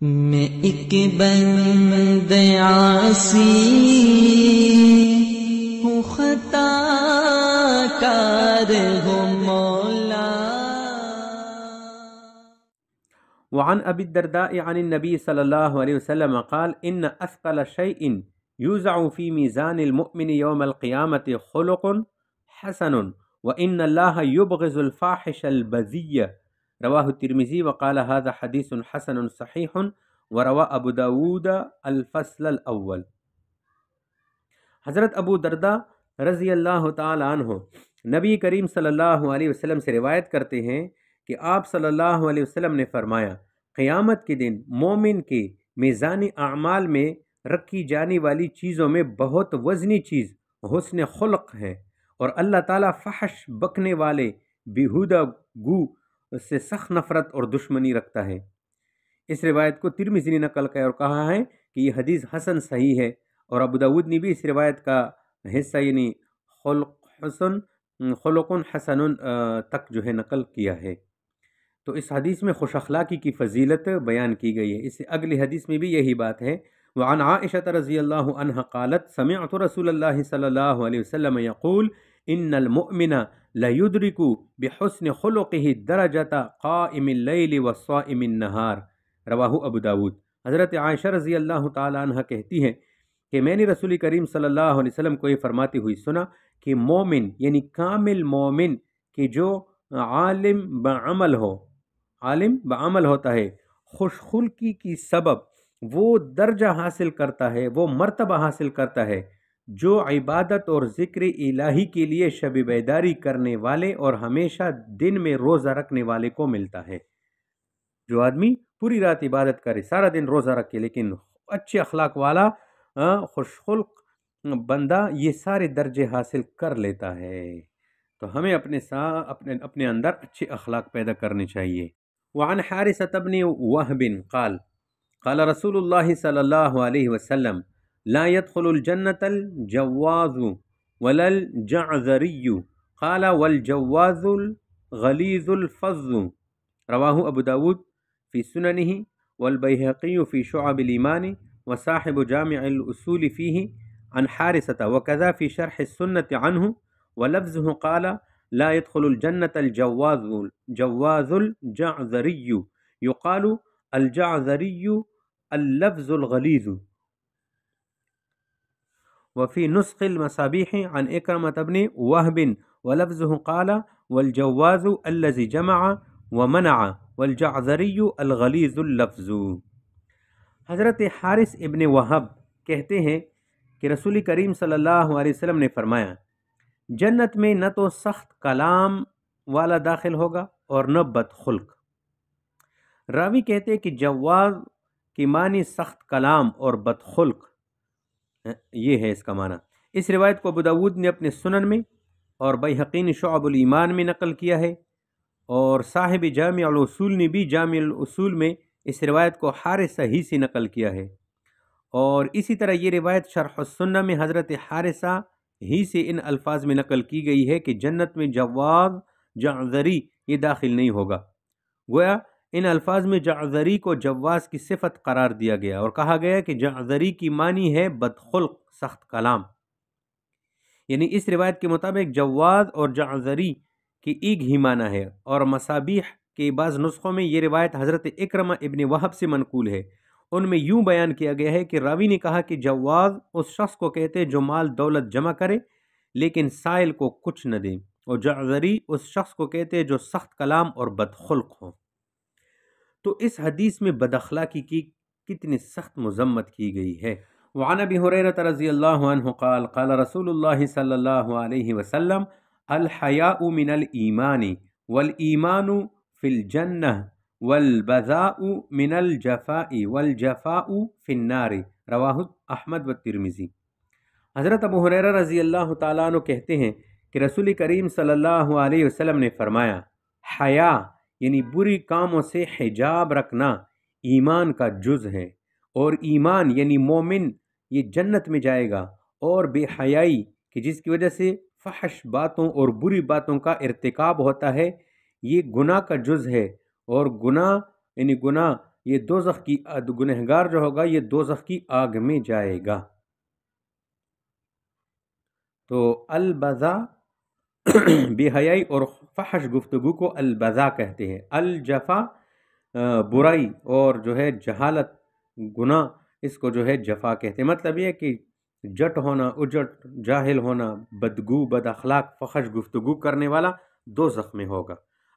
میں ایک بند عاصی ہوں، خطا کار ہوں مولا۔ وعن ابی الدرداء عن النبی صلی اللہ علیہ وسلم قال ان اثقل شیء یوزع فی میزان المؤمن یوم القیامت خلق حسن وان اللہ یبغض الفاحش البذی، رواہ الترمذی وقال هذا حدیث حسن صحیح وروى ابو داود الفصل الاول۔ حضرت ابو درداء رضی اللہ تعالی عنہ نبی کریم صلی اللہ علیہ وسلم سے روایت کرتے ہیں کہ آپ صلی اللہ علیہ وسلم نے فرمایا، قیامت کے دن مومن کے میزان اعمال میں رکھی جانے والی چیزوں میں بہت وزنی چیز حسن خلق ہے، اور اللہ تعالیٰ فحش بکنے والے بیہودہ گو سے سخت نفرت اور دشمنی رکھتا ہے۔ اس روایت کو ترمذی نے نقل کیا اور کہا ہے کہ یہ حدیث حسن صحیح ہے، اور ابو داود نے بھی اس روایت کا حصہ یعنی خلق حسن تک جو ہے نقل کیا ہے۔ تو اس حدیث میں خوش اخلاقی کی فضیلت بیان کی گئی ہے۔ اس سے اگلی حدیث میں بھی یہی بات ہے۔ وعن عائشہ رضی اللہ عنہ قالت سمعت رسول اللہ صلی اللہ علیہ وسلم یقول ان المؤمن لیدرک بحسن خلقہ درجۃ قائم اللیل وصائم النہار، رواہ ابو داود۔ حضرت عائشہ رضی اللہ تعالی عنہ کہتی ہیں کہ میں نے رسول کریم صلی اللہ علیہ وسلم کو یہ فرماتے ہوئی سنا کہ مومن یعنی کامل مومن کہ جو عالم بعمل ہو، عالم بعمل ہوتا ہے، خوش خلقی کی سبب وہ درجہ حاصل کرتا ہے، وہ مرتبہ حاصل کرتا ہے جو عبادت اور ذکر الہی کے لیے شب بیداری کرنے والے اور ہمیشہ دن میں روزہ رکھنے والے کو ملتا ہے۔ جو آدمی پوری رات عبادت کرے، سارا دن روزہ رکھے، لیکن اچھے اخلاق والا خوش خلق بندہ یہ سارے درجے حاصل کر لیتا ہے۔ تو ہمیں اپنے اندر اچھے اخلاق پیدا کرنے چاہیے۔ وعن حارثة بن وهب قال قال رسول الله صلی اللہ علیہ وسلم لا يدخل الجنة الجواز ولا الجعذري قال والجواز الغلیظ الفظ، رواہ ابو داود فی سننہ والبیہقی فی شعب الایمان وصاحب جامع الاصول فیہ عن حارثة وكذا في شرح السنة عنه ولفظه قال لا يدخل الجنة الجواز الجعذري يقال الجعذري اللفظ الغليظ۔ وفي نسخ المصابيح عن إكرمة بن وهب ولفظه قال والجواز الذي جمع ومنع والجعذري الغليظ اللفظ۔ حضرت حارث ابن وہب کہتے ہیں کہ رسول کریم صلی اللہ علیہ وسلم نے فرمایا، جنت میں نہ تو سخت کلام والا داخل ہوگا اور نہ بد خلق۔ راوی کہتے کہ جواز کی معنی سخت کلام اور بد خلق، یہ ہے اس کا معنی۔ اس روایت کو ابو داود نے اپنے سنن میں اور بیہقی نے شعب الایمان میں نقل کیا ہے، اور صاحب جامع الاصول نے بھی جامع الاصول میں اس روایت کو حارثہ ہی سے نقل کیا ہے، اور اسی طرح یہ روایت شرح السنہ میں حضرت حارثہ ہی سے ان الفاظ میں نقل کی گئی ہے کہ جنت میں جواز جعذری یہ داخل نہیں ہوگا۔ گویا ان الفاظ میں جعذری کو جواز کی صفت قرار دیا گیا اور کہا گیا کہ جعذری کی معنی ہے بدخلق، سخت کلام۔ یعنی اس روایت کے مطابق جواز اور جعذری کی ایک ہی معنی ہے، اور مصابیح کے بعض نسخوں میں یہ روایت حضرت اکرمہ ابن وہب سے منقول ہے۔ ان میں یوں بیان کیا گیا ہے کہ راوی نے کہا کہ جواز اس شخص کو کہتے جو مال دولت جمع کرے لیکن سائل کو کچھ نہ دے، اور جعذری اس شخص کو کہتے جو سخت کلام اور بدخلق ہو۔ تو اس حدیث میں بد اخلاقی کی کتنی سخت مذمت کی گئی ہے۔ وعن ابی ہریرہ رضی اللہ عنہ قال قال رسول اللہ صلی اللہ علیہ وسلم الحیاء من الایمان والایمان فی الجنہ والبذاء من الجفاء والجفاء فی النار، رواہ احمد والترمذی۔ حضرت ابو ہریرہ رضی اللہ تعالیٰ عنہ کہتے ہیں کہ رسول کریم صلی اللہ علیہ وسلم نے فرمایا، حیا یعنی بری کاموں سے حجاب رکھنا ایمان کا جز ہے، اور ایمان یعنی مومن یہ جنت میں جائے گا، اور بے حیائی کہ جس کی وجہ سے فحش باتوں اور بری باتوں کا ارتکاب ہوتا ہے یہ گناہ کا جز ہے، اور گناہ یہ دوزخ کی گنہگار جو ہوگا یہ دوزخ کی آگ میں جائے گا۔ تو البذا بے حیائی اور فحش گفتگو کو البذا کہتے ہیں۔ الجفا برائی اور جو ہے جہالت گناہ، اس کو جو ہے جفا کہتے ہیں۔ مطلب یہ کہ جٹ ہونا، اجٹ، جاہل ہونا، بدگو، بد اخلاق، فحش گفتگو کرنے والا دوزخ میں ہوگا۔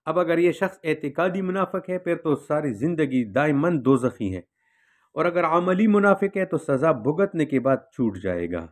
اب اگر یہ شخص اعتقادی منافق ہے پھر تو ساری زندگی دائماً دوزخی ہے، اور اگر عملی منافق ہے تو سزا بھگتنے کے بعد چھوٹ جائے گا۔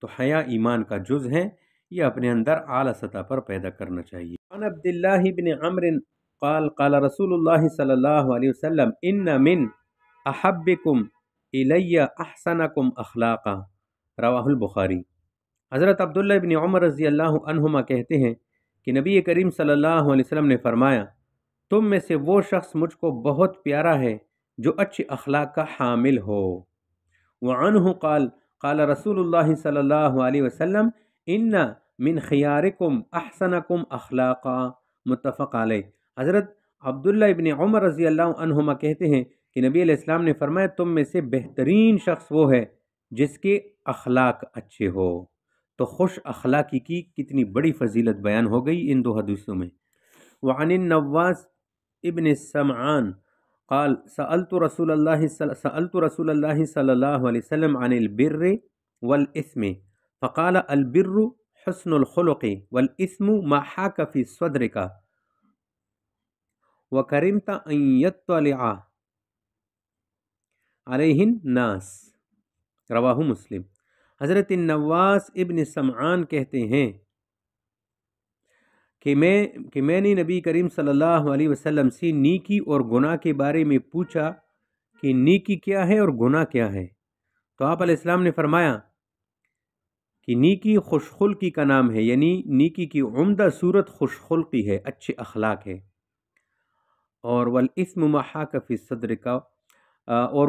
تو حیا ایمان کا جز ہے، یہ اپنے اندر اعلیٰ سطح پر پیدا کرنا چاہیے۔ عن عبداللہ بن عمرو قال قال رسول اللہ صلی اللہ علیہ وسلم ان من احبکم الی احسنکم اخلاقا، رواہ البخاری۔ حضرت عبداللہ بن عمر رضی اللہ عنہما کہتے ہیں کہ نبی کریم صلی اللہ علیہ وسلم نے فرمایا، تم میں سے وہ شخص مجھ کو بہت پیارا ہے جو اچھے اخلاق کا حامل ہو۔ وعنہ قال قال رسول اللہ صلی اللہ علیہ وسلم ان من خیارکم احسنکم اخلاقا، متفق علیہ۔ حضرت عبداللہ ابن عمر رضی اللہ عنہما کہتے ہیں کہ نبی علیہ السلام نے فرمایا تم میں سے بہترین شخص وہ ہے جس کے اخلاق اچھے ہو۔ تو خوش اخلاقی کی کتنی بڑی فضیلت بیان ہو گئی ان دو حدیثوں میں۔ وعن النواس ابن سمعان قال سألت رسول اللہ صلی اللہ علیہ وسلم عن البر والاسم فقال البر حسن الخلق والاسم ما حاک فی صدرک وکرمت ان یطلع علیہ الناس، رواہ مسلم۔ حضرت النواس ابن سمعان کہتے ہیں کہ میں نے نبی کریم صلی اللہ علیہ وسلم سے نیکی اور گناہ کے بارے میں پوچھا کہ نیکی کیا ہے اور گناہ کیا ہے، تو آپ علیہ السلام نے فرمایا کہ نیکی خوش خلقی کا نام ہے، یعنی نیکی کی عمدہ صورت خوش خلقی ہے، اچھے اخلاق ہے، اور والاسم ما حاک فی صدرک، اور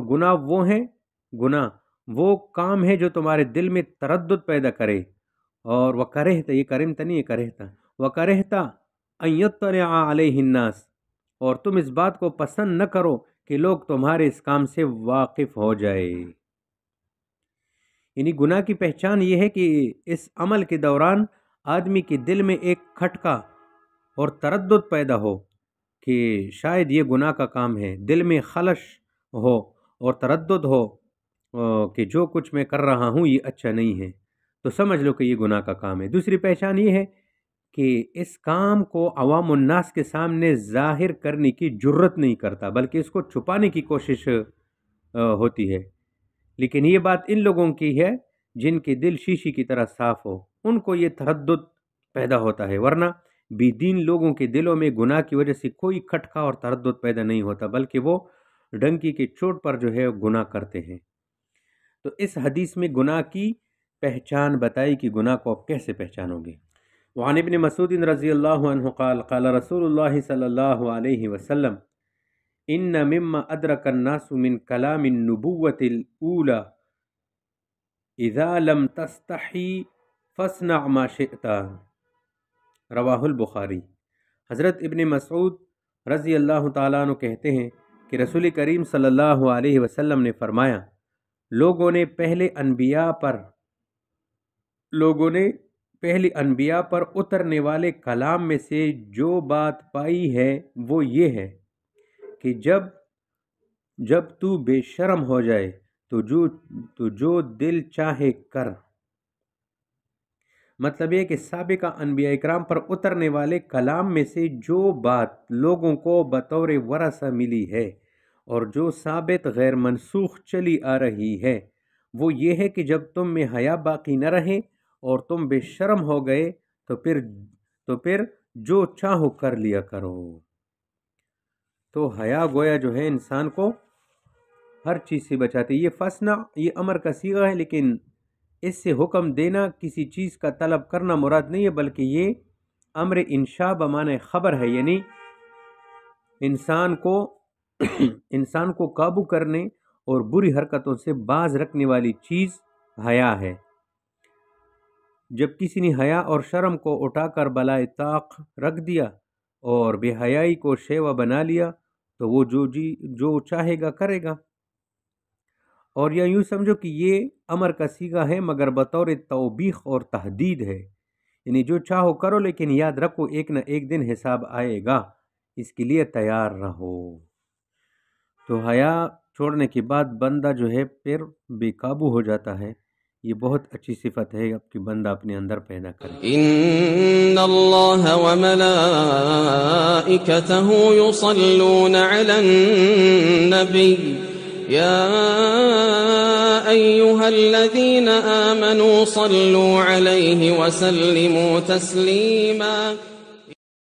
گناہ وہ کام ہے جو تمہارے دل میں تردد پیدا کرے، اور وکرہتا، یہ کرمتا نہیں، یہ کرہتا، وکرہتا ان یطلع علیہ الناس، اور تم اس بات کو پسند نہ کرو کہ لوگ تمہارے اس کام سے واقف ہو جائے۔ یعنی گناہ کی پہچان یہ ہے کہ اس عمل کے دوران آدمی کے دل میں ایک کھٹکا اور تردد پیدا ہو کہ شاید یہ گناہ کا کام ہے، دل میں خلش ہو اور تردد ہو کہ جو کچھ میں کر رہا ہوں یہ اچھا نہیں ہے، تو سمجھ لو کہ یہ گناہ کا کام ہے۔ دوسری پہچان یہ ہے کہ اس کام کو عوام الناس کے سامنے ظاہر کرنے کی جرت نہیں کرتا، بلکہ اس کو چھپانے کی کوشش ہوتی ہے۔ لیکن یہ بات ان لوگوں کی ہے جن کے دل شیشی کی طرح صاف ہو، ان کو یہ تردد پیدا ہوتا ہے، ورنہ بے دین لوگوں کے دلوں میں گناہ کی وجہ سے کوئی کھٹکا اور تردد پیدا نہیں ہوتا، بلکہ وہ ڈنکی کے چوٹ پر جو ہے گناہ کرتے ہیں۔ تو اس حدیث میں گناہ کی پہچان بتائی کہ گناہ کو آپ کیسے پہچانو گے۔ وعن ابن مسعود رضی اللہ عنہ قال قال رسول اللہ صلی اللہ علیہ وسلم ان مما ادرک الناس من کلام النبوۃ الاولی اذا لم تستحی فاصنع ما شئت، رواہ البخاری۔ حضرت ابن مسعود رضی اللہ تعالیٰ عنہ کہتے ہیں کہ رسول کریم صلی اللہ علیہ وسلم نے فرمایا، لوگوں نے پہلے انبیاء پر اترنے والے کلام میں سے جو بات پائی ہے وہ یہ ہے کہ جب تو بے شرم ہو جائے تو جو دل چاہے کر۔ مطلب یہ کہ سابقہ انبیاء اکرام پر اترنے والے کلام میں سے جو بات لوگوں کو بطور ورثہ ملی ہے اور جو ثابت غیر منسوخ چلی آ رہی ہے وہ یہ ہے کہ جب تم میں حیا باقی نہ رہے اور تم بے شرم ہو گئے تو پھر جو چاہو کر لیا کرو۔ تو حیا گویا جو ہے انسان کو ہر چیز سے بچاتے۔ یہ فسنا یہ امر کا صیغہ ہے، لیکن اس سے حکم دینا، کسی چیز کا طلب کرنا مراد نہیں ہے، بلکہ یہ امر انشاء بمعنی خبر ہے، یعنی انسان کو قابو کرنے اور بری حرکتوں سے باز رکھنے والی چیز حیا ہے۔ جب کسی نے حیا اور شرم کو اٹھا کر بالائے طاق رکھ دیا اور بے حیائی کو شیوا بنا لیا تو وہ جو چاہے گا کرے گا. اور یا یوں سمجھو کہ یہ امر کا صیغہ ہے مگر بطور توبیخ اور تحدید ہے، یعنی جو چاہو کرو لیکن یاد رکھو ایک نہ ایک دن حساب آئے گا، اس کے لیے تیار رہو. تو حیا چھوڑنے کے بعد بندہ جو ہے پھر بے قابو ہو جاتا ہے. یہ بہت اچھی صفت ہے کہ بندہ اپنے اندر پیدا کرے. ان اللہ وملائکتہ یصلون علی النبی یا ایہا الذین آمنوا صلوا علیہ وسلموا تسلیما.